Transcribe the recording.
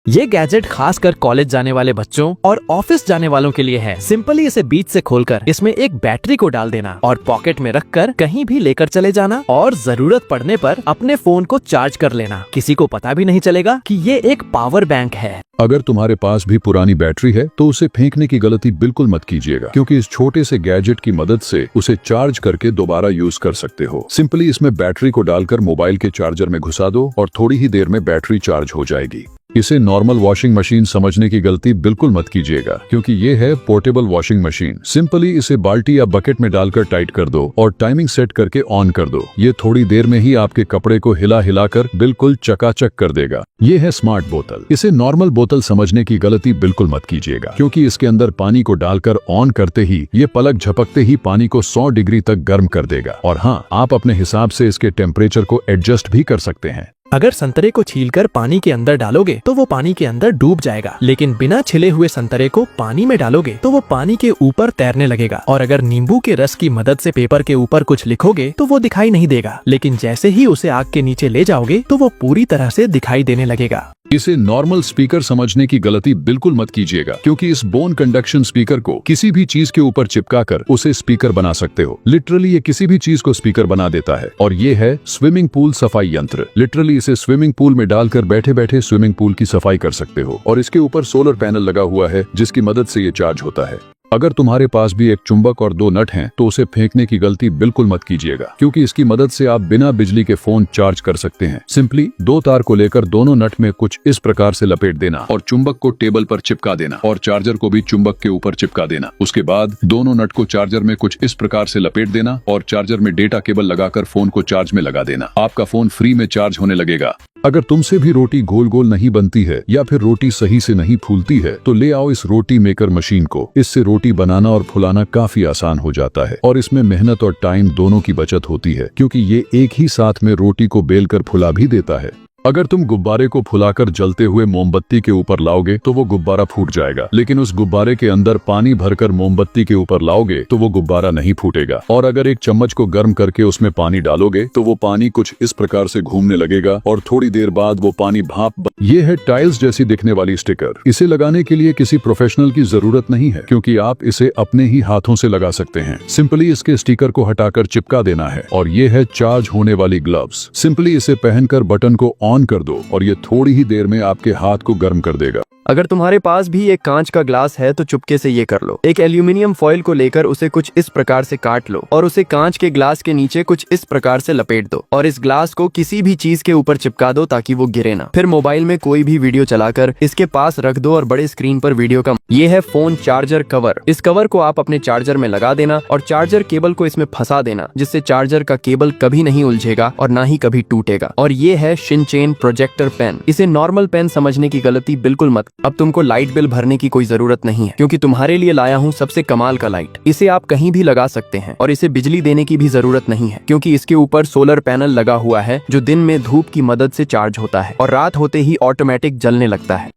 ये गैजेट खासकर कॉलेज जाने वाले बच्चों और ऑफिस जाने वालों के लिए है। सिंपली इसे बीच से खोलकर इसमें एक बैटरी को डाल देना और पॉकेट में रखकर कहीं भी लेकर चले जाना और जरूरत पड़ने पर अपने फोन को चार्ज कर लेना। किसी को पता भी नहीं चलेगा कि ये एक पावर बैंक है। अगर तुम्हारे पास भी पुरानी बैटरी है तो उसे फेंकने की गलती बिल्कुल मत कीजिएगा, क्योंकि इस छोटे से गैजेट की मदद से उसे चार्ज करके दोबारा यूज कर सकते हो। सिंपली इसमें बैटरी को डालकर मोबाइल के चार्जर में घुसा दो और थोड़ी ही देर में बैटरी चार्ज हो जाएगी। इसे नॉर्मल वॉशिंग मशीन समझने की गलती बिल्कुल मत कीजिएगा, क्योंकि ये है पोर्टेबल वॉशिंग मशीन। सिंपली इसे बाल्टी या बकेट में डालकर टाइट कर दो और टाइमिंग सेट करके ऑन कर दो। ये थोड़ी देर में ही आपके कपड़े को हिला हिलाकर बिल्कुल चकाचक कर देगा। ये है स्मार्ट बोतल। इसे नॉर्मल बोतल समझने की गलती बिल्कुल मत कीजिएगा, क्योंकि इसके अंदर पानी को डालकर ऑन करते ही ये पलक झपकते ही पानी को 100 डिग्री तक गर्म कर देगा। और हाँ, आप अपने हिसाब से इसके टेम्परेचर को एडजस्ट भी कर सकते हैं। अगर संतरे को छीलकर पानी के अंदर डालोगे तो वो पानी के अंदर डूब जाएगा, लेकिन बिना छिले हुए संतरे को पानी में डालोगे तो वो पानी के ऊपर तैरने लगेगा। और अगर नींबू के रस की मदद से पेपर के ऊपर कुछ लिखोगे तो वो दिखाई नहीं देगा, लेकिन जैसे ही उसे आग के नीचे ले जाओगे तो वो पूरी तरह से दिखाई देने लगेगा। इसे नॉर्मल स्पीकर समझने की गलती बिल्कुल मत कीजिएगा, क्योंकि इस बोन कंडक्शन स्पीकर को किसी भी चीज के ऊपर चिपकाकर उसे स्पीकर बना सकते हो। लिटरली ये किसी भी चीज को स्पीकर बना देता है। और ये है स्विमिंग पूल सफाई यंत्र। लिटरली इसे स्विमिंग पूल में डालकर बैठे बैठे स्विमिंग पूल की सफाई कर सकते हो। और इसके ऊपर सोलर पैनल लगा हुआ है, जिसकी मदद से ये चार्ज होता है। अगर तुम्हारे पास भी एक चुंबक और 2 नट हैं, तो उसे फेंकने की गलती बिल्कुल मत कीजिएगा, क्योंकि इसकी मदद से आप बिना बिजली के फोन चार्ज कर सकते हैं। सिंपली 2 तार को लेकर दोनों नट में कुछ इस प्रकार से लपेट देना और चुंबक को टेबल पर चिपका देना और चार्जर को भी चुंबक के ऊपर चिपका देना। उसके बाद दोनों नट को चार्जर में कुछ इस प्रकार से लपेट देना और चार्जर में डेटा केबल लगाकर फोन को चार्ज में लगा देना। आपका फोन फ्री में चार्ज होने लगेगा। अगर तुमसे भी रोटी गोल गोल नहीं बनती है या फिर रोटी सही से नहीं फूलती है, तो ले आओ इस रोटी मेकर मशीन को। इससे रोटी बनाना और फुलाना काफी आसान हो जाता है और इसमें मेहनत और टाइम दोनों की बचत होती है, क्योंकि ये एक ही साथ में रोटी को बेलकर फुला भी देता है। अगर तुम गुब्बारे को फुलाकर जलते हुए मोमबत्ती के ऊपर लाओगे तो वो गुब्बारा फूट जाएगा, लेकिन उस गुब्बारे के अंदर पानी भरकर मोमबत्ती के ऊपर लाओगे तो वो गुब्बारा नहीं फूटेगा। और अगर एक चम्मच को गर्म करके उसमें पानी डालोगे तो वो पानी कुछ इस प्रकार से घूमने लगेगा और थोड़ी देर बाद वो पानी भाप। ये है टाइल्स जैसी दिखने वाली स्टिकर। इसे लगाने के लिए किसी प्रोफेशनल की जरूरत नहीं है, क्योंकि आप इसे अपने ही हाथों से लगा सकते हैं। सिंपली इसके स्टिकर को हटाकर चिपका देना है। और ये है चार्ज होने वाली ग्लव्स। सिंपली इसे पहनकर बटन को ऑन कर दो और ये थोड़ी ही देर में आपके हाथ को गर्म कर देगा। अगर तुम्हारे पास भी एक कांच का ग्लास है तो चुपके से ये कर लो। एक एल्यूमिनियम फॉइल को लेकर उसे कुछ इस प्रकार से काट लो और उसे कांच के ग्लास के नीचे कुछ इस प्रकार से लपेट दो और इस ग्लास को किसी भी चीज के ऊपर चिपका दो ताकि वो गिरे ना। फिर मोबाइल में कोई भी वीडियो चलाकर इसके पास रख दो और बड़े स्क्रीन पर वीडियो का। ये है फोन चार्जर कवर। इस कवर को आप अपने चार्जर में लगा देना और चार्जर केबल को इसमें फंसा देना, जिससे चार्जर का केबल कभी नहीं उलझेगा और ना ही कभी टूटेगा। और ये है शिनचेन प्रोजेक्टर पेन। इसे नॉर्मल पेन समझने की गलती बिल्कुल मत। अब तुमको लाइट बिल भरने की कोई जरूरत नहीं है, क्योंकि तुम्हारे लिए लाया हूँ सबसे कमाल का लाइट। इसे आप कहीं भी लगा सकते हैं और इसे बिजली देने की भी जरूरत नहीं है, क्योंकि इसके ऊपर सोलर पैनल लगा हुआ है जो दिन में धूप की मदद से चार्ज होता है और रात होते ही ऑटोमेटिक जलने लगता है।